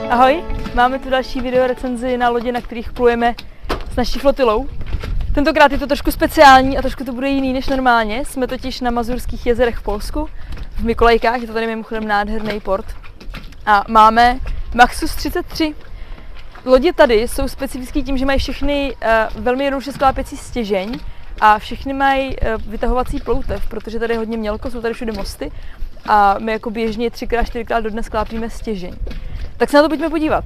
Ahoj, máme tu další video recenzi na lodi, na kterých plujeme s naší flotilou. Tentokrát je to trošku speciální a trošku to bude jiný než normálně. Jsme totiž na Mazurských jezerech v Polsku, v Mikolajkách, je to tady mimochodem nádherný port. A máme Maxus 33. Lodě tady jsou specifický tím, že mají všechny velmi jednoduše sklápěcí stěžeň a všechny mají vytahovací ploutev, protože tady je hodně mělko, jsou tady všude mosty a my jako běžně 3x, 4x do dne sklápíme stěžeň. Tak se na to pojďme podívat.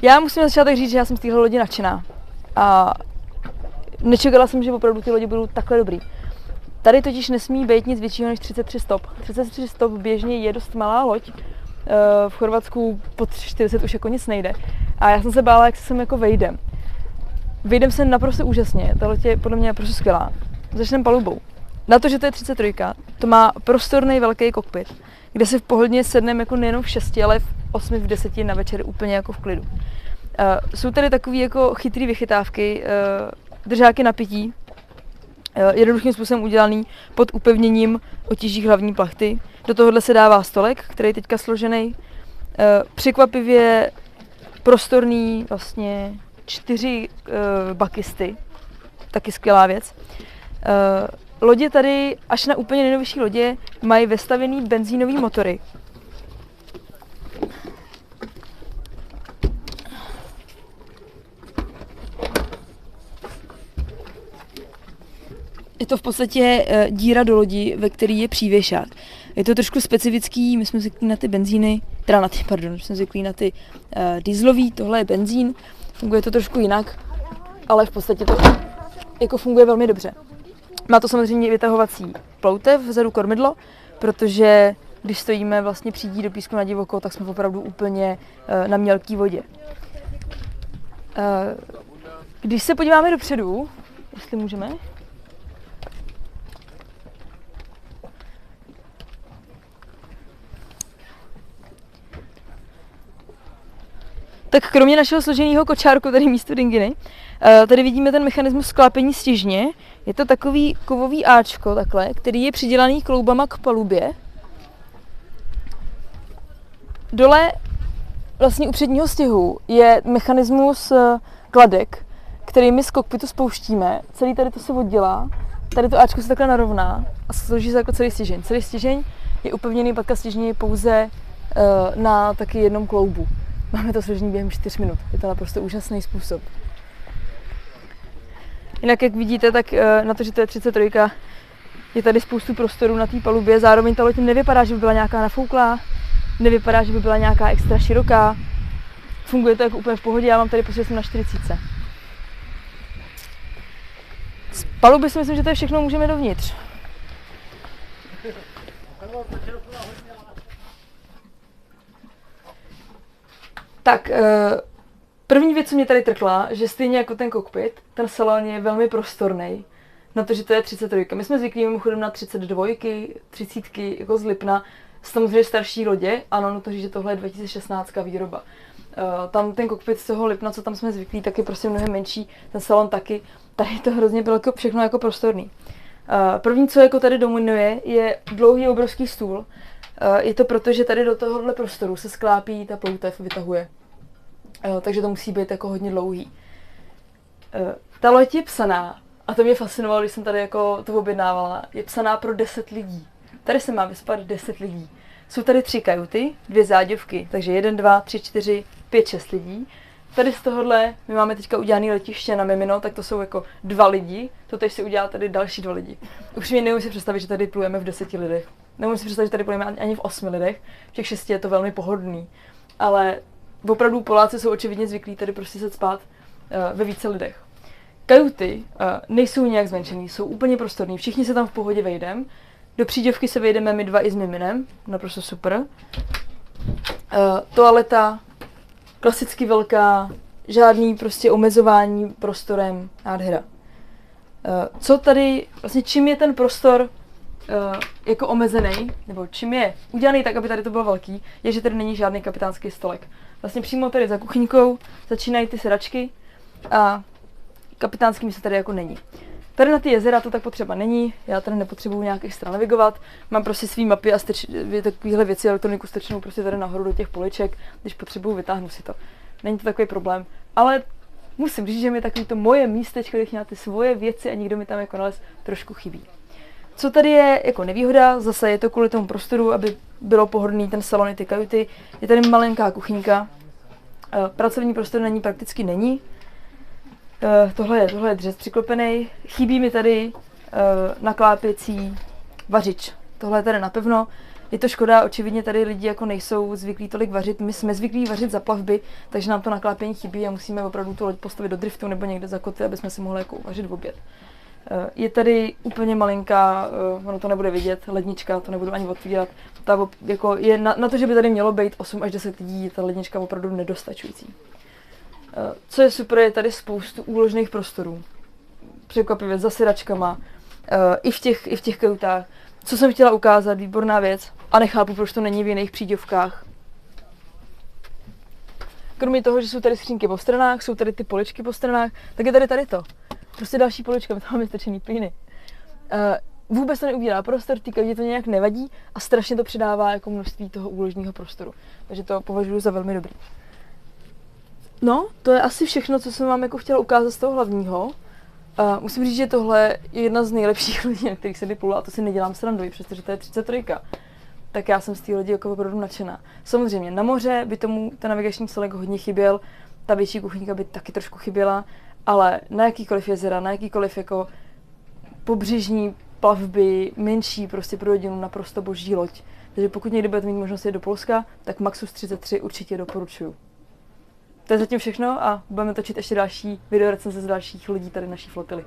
Já musím na začátek říct, že já jsem z téhle lodi nadšená. A nečekala jsem, že opravdu ty lodi budou takhle dobrý. Tady totiž nesmí být nic většího než 33 stop. 33 stop běžně je dost malá loď. V Chorvatsku pod 40 už jako nic nejde. A já jsem se bála, jak se sem jako vejdem. Vejdem se naprosto úžasně, ta loď je podle mě naprosto skvělá. Začneme palubou. Na to, že to je 33, to má prostorný velký kokpit, kde se v pohodlně sedneme jako nejenom v 6, ale v 8, v 10 na večer úplně jako v klidu. Jsou tady takové jako chytré vychytávky, držáky na pití, jednoduchým způsobem udělaný pod upevněním otěží hlavní plachty. Do tohohle se dává stolek, který je teďka složený. Překvapivě prostorný vlastně 4 bakisty, taky skvělá věc. Lodě tady, až na úplně nejnovější lodě, mají vestavěný benzínový motory. Je to v podstatě díra do lodi, ve který je přívěšák. Je to trošku specifický, my jsme zvyklí na ty benzíny, my jsme zvyklí na ty dieselový, tohle je benzín, funguje to trošku jinak, ale v podstatě to jako funguje velmi dobře. Má to samozřejmě vytahovací ploutev, vzadu kormidlo, protože když stojíme vlastně přídí do písku na divoko, tak jsme opravdu úplně na mělké vodě. Když se podíváme dopředu, jestli můžeme, tak kromě našeho složeného kočárku, tady místo dinginy, tady vidíme ten mechanismus sklápění stěžně. Je to takový kovový áčko takhle, který je přidělaný kloubama k palubě. Dole vlastně u předního stěhu je mechanismus kladek, který my z kokpitu spouštíme. Celý tady to se oddělá, tady to áčko se takhle narovná a složí se jako celý stěžeň. Celý stěžeň je upevněný, patka stěžně je pouze na taky jednom kloubu. Máme to složení během 4 minut. Je to naprosto úžasný způsob. Jinak, jak vidíte, tak na to, že to je 33, je tady spoustu prostoru na té palubě. Zároveň ta loď nevypadá, že by byla nějaká nafouklá, nevypadá, že by byla nějaká extra široká. Funguje to jako úplně v pohodě, já mám tady prostě jsem na 40. Z paluby si myslím, že to je všechno, můžeme dovnitř. Tak, první věc, co mě tady trkla, že stejně jako ten kokpit, ten salon je velmi prostorný. Na to, že to je 33. My jsme zvyklí mimochodem na 32, 30 jako z Lipna, samozřejmě starší lodě, ano, no to říct, že tohle je 2016 výroba. Tam ten kokpit z toho Lipna, co tam jsme zvyklí, tak je prostě mnohem menší, ten salon taky. Tady to hrozně bylo jako všechno jako prostorný. První, co jako tady dominuje, je dlouhý obrovský stůl. Je to proto, že tady do tohohle prostoru se sklápí, ta ploutev vytahuje. Takže to musí být jako hodně dlouhý. Ta loď je psaná, a to mě fascinovalo, když jsem tady jako to objednávala, je psaná pro 10 lidí. Tady se má vyspat 10 lidí. Jsou tady 3 kajuty, 2 záděvky, takže 1, 2, 3, 4, 5, 6 lidí. Tady z tohohle, my máme teďka udělané letiště na Mimino, tak to jsou jako 2 lidi, to teď si udělá tady další 2 lidi. Už mi nemůžu si představit, že tady plujeme v 10 lidech. Nemůžu si představit, že tady plujeme ani v 8 lidech, v těch 6 je to velmi pohodlný. Ale opravdu Poláci jsou očividně zvyklí tady prostě se spát ve více lidech. Kajuty nejsou nějak zmenšený, jsou úplně prostorný, všichni se tam v pohodě vejdeme. Do příděvky se vejdeme my 2 i s Miminem, naprosto super. Toaleta, klasicky velká, žádný prostě omezování prostorem, nádhera. Co tady, vlastně čím je ten prostor jako omezený, nebo čím je udělaný tak, aby tady to bylo velký, je, že tady není žádný kapitánský stolek. Vlastně přímo tady za kuchyňkou začínají ty sedačky a kapitánský místo tady jako není. Tady na ty jezera to tak potřeba není, já tady nepotřebuju nějak extra navigovat, mám prostě svý mapy a takovéhle věci, elektroniku strčenou prostě tady nahoru do těch poliček, když potřebuju, vytáhnu si to. Není to takový problém, ale musím říct, že mi takový to moje místečko, kde měla ty svoje věci a nikdo mi tam jako nalez, trošku chybí. Co tady je jako nevýhoda, zase je to kvůli tomu prostoru, aby bylo pohodlný ten salon i ty kajuty, je tady malinká kuchyňka, pracovní prostor na ní prakticky není. Tohle je dřez přiklopený. Chybí mi tady naklápěcí vařič. Tohle je tady napevno. Je to škoda, očividně tady lidi jako nejsou zvyklí tolik vařit. My jsme zvyklí vařit za plavby, takže nám to naklápění chybí a musíme opravdu tu loď postavit do driftu nebo někde za koty, aby jsme si mohli jako vařit v oběd. Je tady úplně malinká, ono to nebude vidět, lednička, to nebudu ani otvírat. Ta jako je na to, že by tady mělo být 8 až 10 lidí, je ta lednička opravdu nedostačující. Co je super, je tady spoustu úložných prostorů. Překvapivě s zasedačkama, i v těch kajutách. Co jsem chtěla ukázat, výborná věc, a nechápu, proč to není v jiných příďovkách. Kromě toho, že jsou tady skřínky po stranách, jsou tady ty poličky po stranách, tak je tady to. Prostě další polička, tam máme strčený plíny. Vůbec to neubírá prostor, ty kajutě to nějak nevadí a strašně to přidává jako množství toho úložního prostoru. Takže to považuji za velmi dobrý. No, to je asi všechno, co jsem vám jako chtěla ukázat z toho hlavního. Musím říct, že tohle je jedna z nejlepších lodí, na kterých se vyplula, a to si nedělám srandu, přestože to je 33. Tak já jsem z té lodi jako opravdu nadšená. Samozřejmě na moře by tomu ten navigační celek hodně chyběl, ta větší kuchyňka by taky trošku chyběla, ale na jakýkoliv jezera, na jakýkoliv jako pobřežní plavby, menší prostě pro rodinu naprosto boží loď. Takže pokud někdy budete mít možnost jít do Polska, tak Maxus 33 určitě doporučuju. To je zatím všechno a budeme točit ještě další video recenze z dalších lodí tady naší flotily.